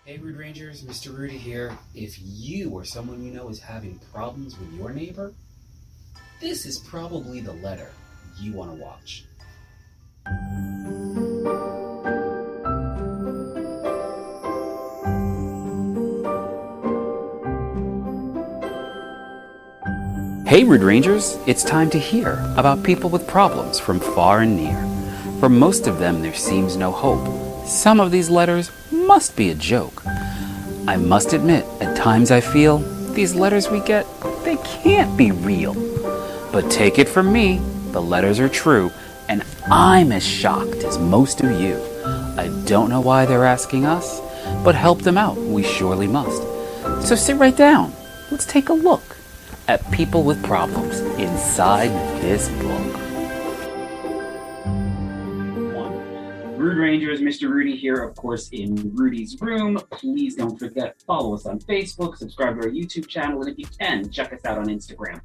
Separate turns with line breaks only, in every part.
Hey Rude Rangers, Mr. Rudy here. If you or someone you know is having problems with your neighbor, this is probably the letter you want to watch. Hey Rude Rangers, it's time to hear about people with problems from far and near. For most of them, there seems no hope. Some of these letters must be a joke. I must admit, at times I feel these letters we get, they can't be real. But take it from me, the letters are true, and I'm as shocked as most of you. I don't know why they're asking us, but help them out, we surely must. So sit right down. Let's take a look at people with problems inside this book. Rude Rangers, Mr. Rudy here, of course, in Rudy's room. Please don't forget, follow us on Facebook, subscribe to our YouTube channel, and if you can, check us out on Instagram.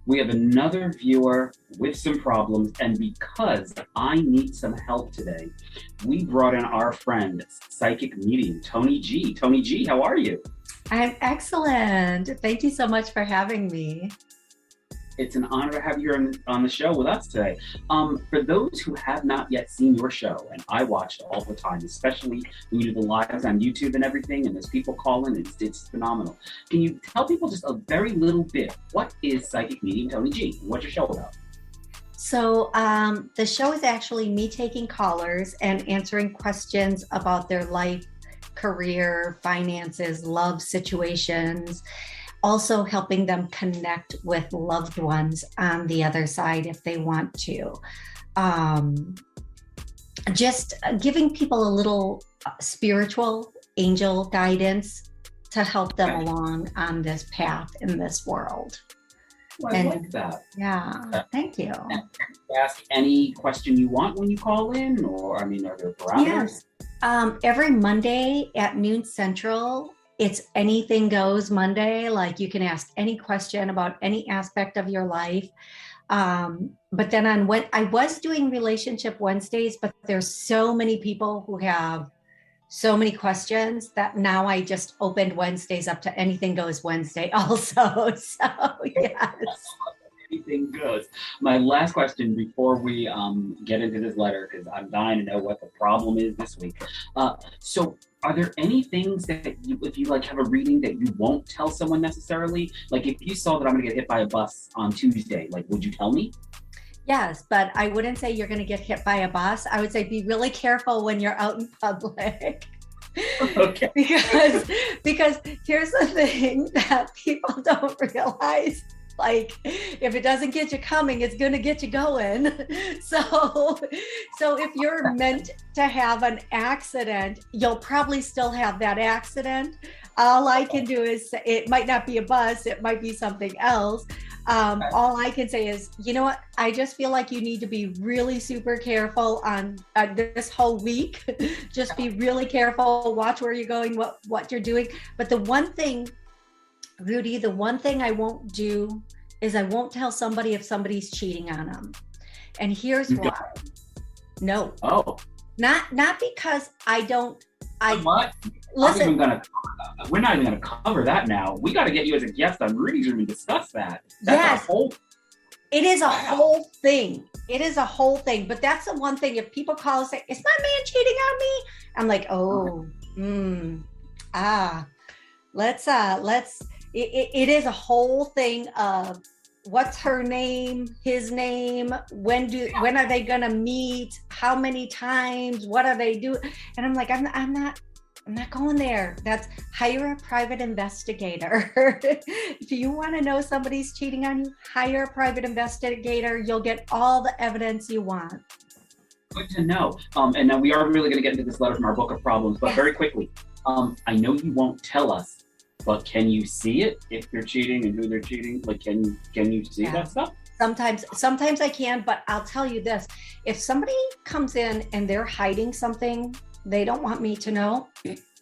We have another viewer with some problems, and because I need some help today, we brought in our friend, psychic medium, Tony G. Tony G, how are you?
I'm excellent. Thank you so much for having me.
It's an honor to have you on the show with us today. For those who have not yet seen your show, and I watch it all the time, especially when you do the lives on YouTube and everything, and there's people calling, it's phenomenal. Can you tell people just a very little bit, what is Psychic Medium Tony G? What's your show about?
So the show is actually me taking callers and answering questions about their life, career, finances, love situations, also helping them connect with loved ones on the other side if they want to. Just giving people a little spiritual angel guidance to help them along on this path in this world.
Well, I like that.
Yeah, thank you.
Ask any question you want when you call in, or are there parameters?
Yes. Every Monday at noon Central, it's Anything Goes Monday. Like you can ask any question about any aspect of your life. But then on when I was doing Relationship Wednesdays, but there's so many people who have so many questions that now I just opened Wednesdays up to Anything Goes Wednesday also. So yes.
Anything goes. My last question before we get into this letter, because I'm dying to know what the problem is this week. So are there any things that if you have a reading that you won't tell someone necessarily? Like if you saw that I'm going to get hit by a bus on Tuesday, would you tell me?
Yes, but I wouldn't say you're going to get hit by a bus. I would say be really careful when you're out in public.
Okay.
Because here's the thing that people don't realize. If it doesn't get you coming, it's going to get you going. So if you're meant to have an accident, you'll probably still have that accident. All I can do is say, it might not be a bus, it might be something else. All I can say is, you know what? I just feel like you need to be really super careful on this whole week. Just be really careful, watch where you're going, what you're doing. But the one thing, Rudy, the one thing I won't do is I won't tell somebody if somebody's cheating on them. And here's why. No.
Oh.
Not because I don't.
What?
Listen.
We're not even going to cover that now. We got to get you as a guest on Rudy's Room and discuss that.
Yes. It is a whole thing. It is a whole thing. But that's the one thing. If people call and say, "Is my man cheating on me?" I'm like, let's. It is a whole thing of what's her name, his name, when are they gonna meet, how many times, what are they doing? And I'm like, I'm not going there. That's hire a private investigator. If you want to know somebody's cheating on you, hire a private investigator. You'll get all the evidence you want.
Good to know. And now we are really going to get into this letter from our book of problems, but very quickly, I know you won't tell us, but can you see it if they're cheating and who they're cheating? Can you see that stuff?
Sometimes I can, but I'll tell you this. If somebody comes in and they're hiding something they don't want me to know,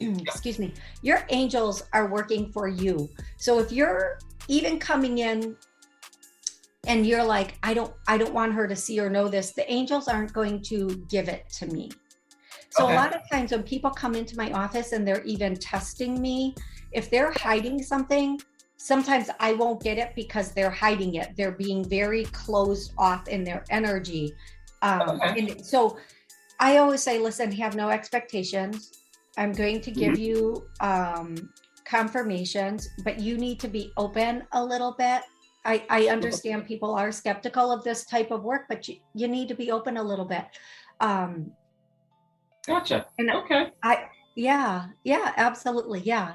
excuse me, your angels are working for you. So if you're even coming in and you're like, I don't want her to see or know this, the angels aren't going to give it to me. So
Okay.
a lot of times when people come into my office and they're even testing me, if they're hiding something, sometimes I won't get it because they're hiding it. They're being very closed off in their energy.
Okay.
And so I always say, listen, have no expectations. I'm going to give you confirmations, but you need to be open a little bit. I understand people are skeptical of this type of work, but you need to be open a little bit.
Gotcha.
And
Okay.
yeah, absolutely. Yeah.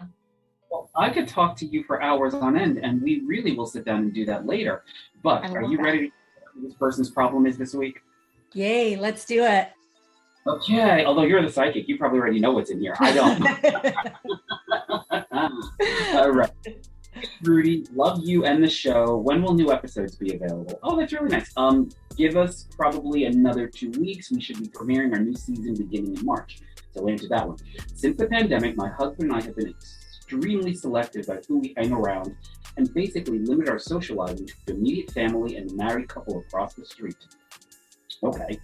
Well, I could talk to you for hours on end, and we really will sit down and do that later. But
I
are
love
you
that.
ready to see what this person's problem is this week?
Yay, let's do it.
Okay. Although you're the psychic, you probably already know what's in here. I don't. All right. Rudy, love you and the show. When will new episodes be available? Oh, that's really nice. Give us probably another 2 weeks. We should be premiering our new season beginning in March. So we'll answer that one. Since the pandemic, my husband and I have been extremely selective about who we hang around and basically limit our socializing to immediate family and the married couple across the street. Okay.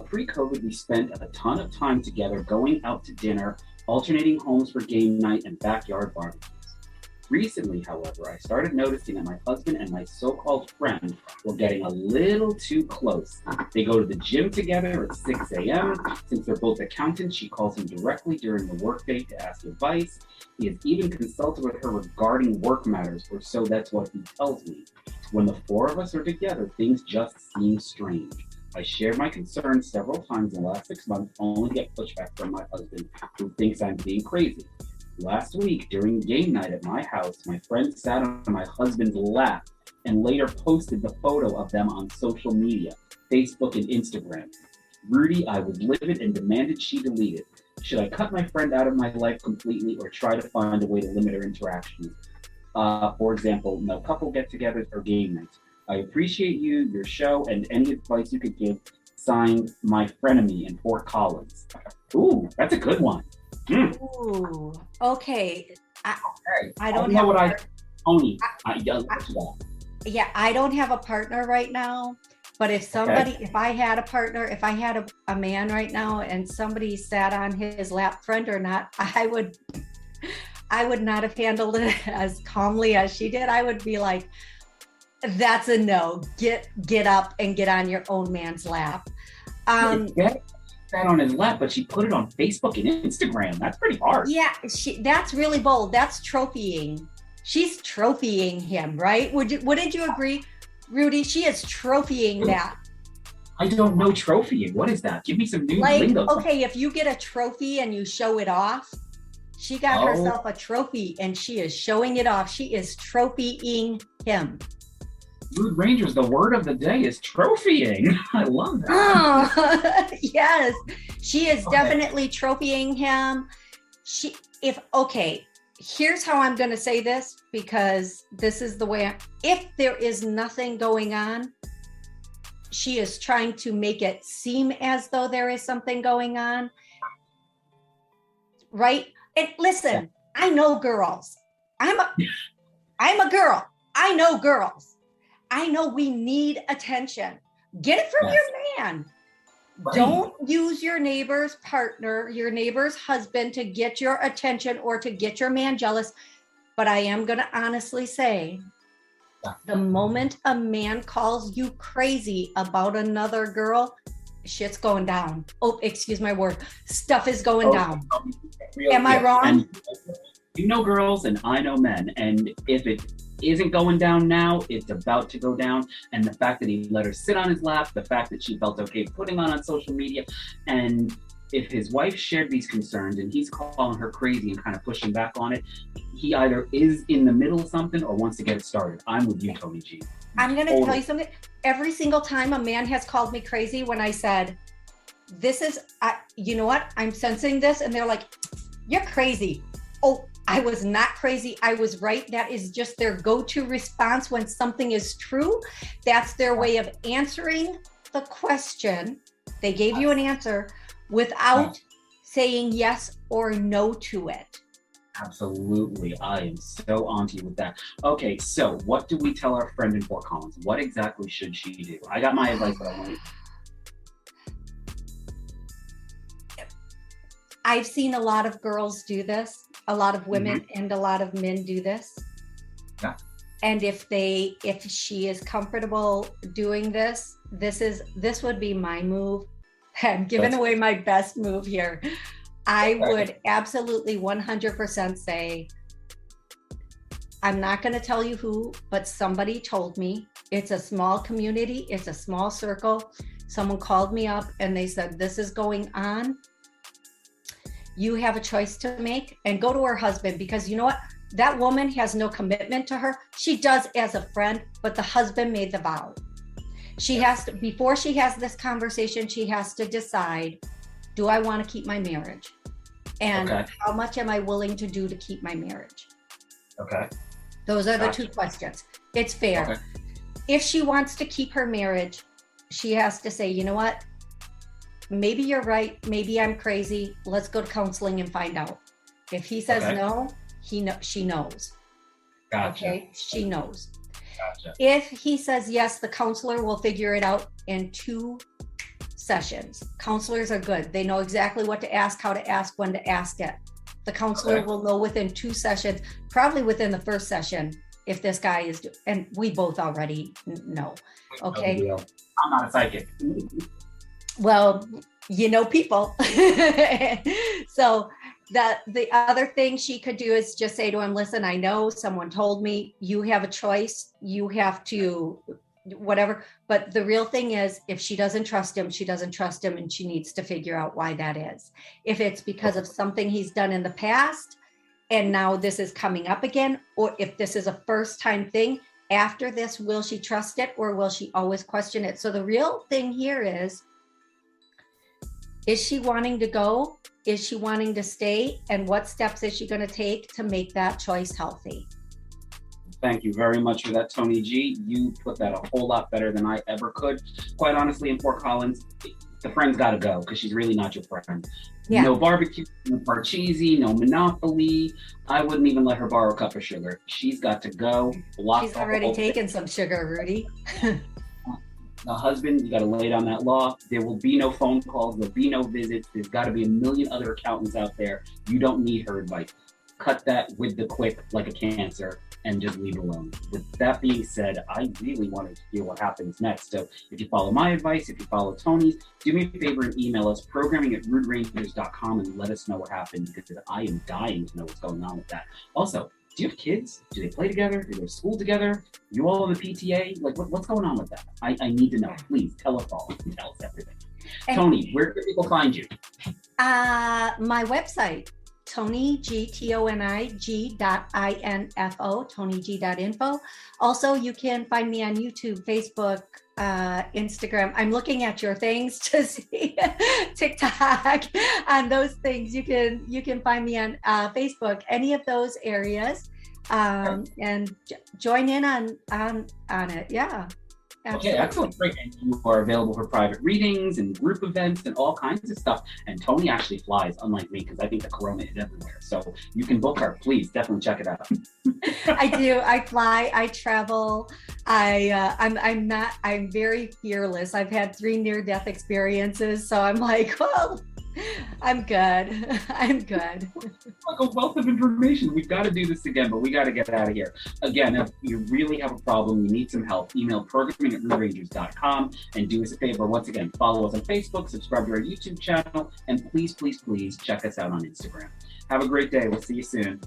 Pre-COVID, we spent a ton of time together going out to dinner, alternating homes for game night and backyard barbecues. Recently, however, I started noticing that my husband and my so-called friend were getting a little too close. They go to the gym together at 6 a.m. Since they're both accountants, she calls him directly during the workday to ask advice. He has even consulted with her regarding work matters, or so that's what he tells me. When the four of us are together, things just seem strange. I shared my concerns several times in the last 6 months, only to get pushback from my husband, who thinks I'm being crazy. Last week, during game night at my house, my friend sat on my husband's lap and later posted the photo of them on social media, Facebook and Instagram. Rudy, I was livid and demanded she delete it. Should I cut my friend out of my life completely or try to find a way to limit her interactions? For example, no couple get-togethers or game nights. I appreciate you, your show, and any advice you could give. Signed, my Frenemy in Fort Collins. Ooh, that's a good one.
Ooh, okay. I don't
know
have
what
a
Tony.
yeah, I don't have a partner right now, but if somebody, if I had a partner, if I had a man right now and somebody sat on his lap, friend or not, I would not have handled it as calmly as she did. I would be like, that's a no. Get up and get on your own man's lap.
Sat on his lap, but she put it on Facebook and Instagram. That's pretty hard.
Yeah, that's really bold. That's trophying. She's trophying him, right? Wouldn't you agree, Rudy? She is trophying that.
I don't know trophying. What is that? Give me some new
Like,
lingo.
okay, if you get a trophy and you show it off, she got herself a trophy and she is showing it off. She is trophying him.
Mood Rangers, the word of the day is trophying. I love that.
Oh, yes, she is definitely trophying him. Here's how I'm going to say this, because this is the way, if there is nothing going on, she is trying to make it seem as though there is something going on. Right? And listen, I know girls. I'm a girl. I know girls. I know we need attention. Get it from your man. Right. Don't use your neighbor's partner, your neighbor's husband to get your attention or to get your man jealous. But I am going to honestly say, the moment a man calls you crazy about another girl, shit's going down. Oh, excuse my word. Stuff is going down. Am I wrong?
And you know girls and I know men. And if it isn't going down now, it's about to go down. And the fact that he let her sit on his lap, the fact that she felt okay putting on social media, and if his wife shared these concerns and he's calling her crazy and kind of pushing back on it, he either is in the middle of something or wants to get it started. I'm with you, Tony G.
I'm going to tell you something. Every single time a man has called me crazy when I said, you know what? I'm sensing this. And they're like, you're crazy. Oh, I was not crazy. I was right. That is just their go-to response when something is true. That's their way of answering the question. They gave you an answer without saying yes or no to it.
Absolutely. I am so onto you with that. Okay, so what do we tell our friend in Fort Collins? What exactly should she do? I got my advice, but I want
I've seen a lot of girls do this, a lot of women and a lot of men do this.
Yeah.
And if she is comfortable doing this, this would be my move. I'm giving away my best move here. I would absolutely 100% say, I'm not going to tell you who, but somebody told me. It's a small community. It's a small circle. Someone called me up and they said, this is going on. You have a choice to make, and go to her husband, because you know what? That woman has no commitment to her. She does as a friend, but the husband made the vow. She has to, before she has this conversation, she has to decide, do I want to keep my marriage? And how much am I willing to do to keep my marriage?
Okay.
Those are the two questions. It's fair.
Okay.
If she wants to keep her marriage, she has to say, you know what? Maybe you're right. Maybe I'm crazy. Let's go to counseling and find out. If he says no, she knows.
Gotcha.
Okay, she knows.
Gotcha.
If he says yes, the counselor will figure it out in 2 sessions. Counselors are good. They know exactly what to ask, how to ask, when to ask it. The counselor will know within 2 sessions, probably within the first session, if this guy is, and we both already know. Okay.
I'm not a psychic.
Well, you know people. So the other thing she could do is just say to him, listen, I know someone told me, you have a choice. You have to whatever. But the real thing is, if she doesn't trust him, she doesn't trust him, and she needs to figure out why that is. If it's because of something he's done in the past and now this is coming up again, or if this is a first time thing, after this, will she trust it or will she always question it? So the real thing here is she wanting to go? Is she wanting to stay? And what steps is she going to take to make that choice healthy?
Thank you very much for that, Tony G. You put that a whole lot better than I ever could. Quite honestly, in Fort Collins, the friend's got to go because she's really not your friend. Yeah. No barbecue, no parcheesi, no Monopoly. I wouldn't even let her borrow a cup of sugar. She's got to go.
She's already taken some sugar, Rudy.
The husband, you got to lay down that law. There will be no phone calls. There'll be no visits. There's got to be a million other accountants out there. You don't need her advice. Cut that with the quick like a cancer and just leave it alone. With that being said, I really wanted to hear what happens next. So if you follow my advice, if you follow Tony's, do me a favor and email us programming@ruderangers.com and let us know what happened, because I am dying to know what's going on with that. Also, do you have kids? Do they play together? Do they go to school together? You all in the PTA? Like, what's going on with that? I need to know. Please tell us all. Tell us everything. And Tony, where can people find you?
My website, TonyG.info, TonyG.info. Also, you can find me on YouTube, Facebook, Instagram. I'm looking at your things to see TikTok and those things. You can find me on Facebook, any of those areas, and join in on it. Yeah. Absolutely.
Okay, excellent. Great. And you are available for private readings and group events and all kinds of stuff. And Tony actually flies, unlike me, because I think the corona is everywhere. So you can book her. Please definitely check it out.
I do. I fly. I travel. I'm very fearless. I've had 3 near-death experiences, so I'm like, well, I'm good. I'm good.
Like a wealth of information. We've got to do this again, but we got to get out of here. Again, if you really have a problem, you need some help, email programming@ruderangers.com and do us a favor. Once again, follow us on Facebook, subscribe to our YouTube channel, and please, please, please check us out on Instagram. Have a great day. We'll see you soon.